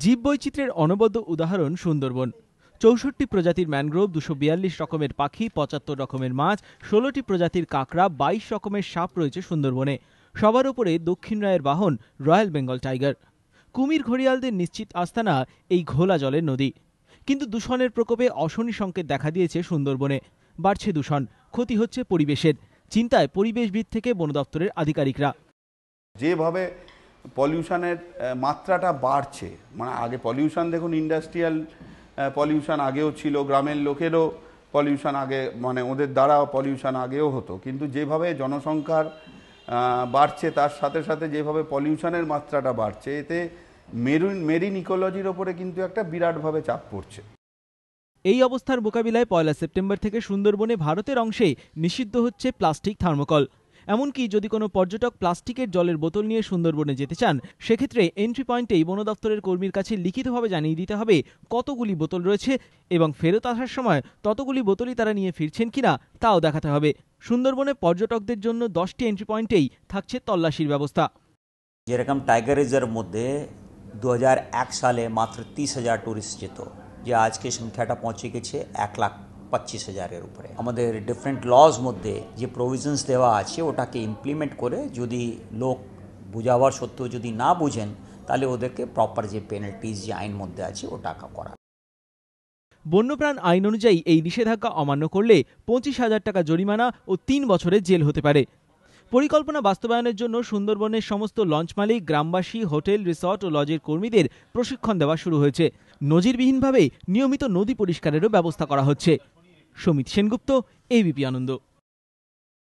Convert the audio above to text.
জীববৈচিত্র্যের অনবদ্য উদাহরণ সুন্দরবন। ৬৪ প্রজাতির ম্যানগ্রোভ, ২৪২ রকমের পাখি, ৭৫ রকমের মাছ, ১৬টি প্রজাতির কাঁকড়া, ২২ রকমের সাপ রয়েছে সুন্দরবনে। সবার উপরে দক্ষিণ রায়ের বাহন রয়্যাল বেঙ্গল টাইগার। কুমির ঘড়িয়ালদের নিশ্চিত আস্তানা এই ঘোলা জলের নদী। কিন্তু দূষণের প্রকোপে অশনি সংকেত দেখা দিয়েছে সুন্দরবনে। বাড়ছে দূষণ, ক্ষতি হচ্ছে পরিবেশের। চিন্তায় পরিবেশবিদ থেকে বন দপ্তরের আধিকারিকরা। যেভাবে পলিউশনের মাত্রাটা বাড়ছে, মানে আগে পলিউশন দেখুন, ইন্ডাস্ট্রিয়াল পলিউশন আগেও ছিল, গ্রামের লোকেরও পলিউশন আগে, মানে ওদের দ্বারা পলিউশন আগেও হতো, কিন্তু যেভাবে জনসংখ্যার বাড়ছে তার সাথে সাথে যেভাবে পলিউশনের মাত্রাটা বাড়ছে, এতে মেরিন ইকোলজির ওপরে কিন্তু একটা বিরাটভাবে চাপ পড়ছে। এই অবস্থার মোকাবিলায় ১ সেপ্টেম্বর থেকে সুন্দরবনে ভারতের অংশে নিষিদ্ধ হচ্ছে প্লাস্টিক থার্মোকল। এমনকি যদি কোনো পর্যটক প্লাস্টিকের জলের বোতল নিয়ে সুন্দরবনে যেতে চান, সেক্ষেত্রে এন্ট্রি পয়েন্টেই বন দপ্তরের কর্মীর কাছে লিখিতভাবে জানিয়ে দিতে হবে কতগুলি বোতল রয়েছে এবং ফেরত আসার সময় ততগুলি বোতলই তারা নিয়ে ফিরছেন কিনা তাও দেখাতে হবে। সুন্দরবনে পর্যটকদের জন্য 10টি এন্ট্রি পয়েন্টেই থাকছে তল্লাশির ব্যবস্থা। যেরকম টাইগার রিজার্ভ মধ্যে 2001 সালে মাত্র 30,000 টুরিস্ট যেত, যে আজকে সংখ্যাটা পৌঁছে গেছে 1,25,000-এর উপরে। আমাদের ডিফারেন্ট লজ মধ্যে যে প্রভিশনস দেওয়া আছে ওটাকে ইমপ্লিমেন্ট করে, যদি লোক বুঝাবার সত্ত্বেও যদি না বুঝেন, তাহলে ওদেরকে প্রপার যে পেনাল্টিজ যে আইন মধ্যে আছে ওটা করা। বন্যপ্রাণ আইন অনুযায়ী এই নিষেধাজ্ঞা অমান্য করলে 25,000 টাকা জরিমানা ও 3 বছরের জেল হতে পারে। পরিকল্পনা বাস্তবায়নের জন্য সুন্দরবনের সমস্ত লঞ্চ মালিক, গ্রামবাসী, হোটেল, রিসর্ট ও লজের কর্মীদের প্রশিক্ষণ দেওয়া শুরু হয়েছে। নজিরবিহীনভাবে নিয়মিত নদী পরিষ্কারেরও ব্যবস্থা করা হচ্ছে। সমিত সেনগুপ্ত, এবিপি আনন্দ।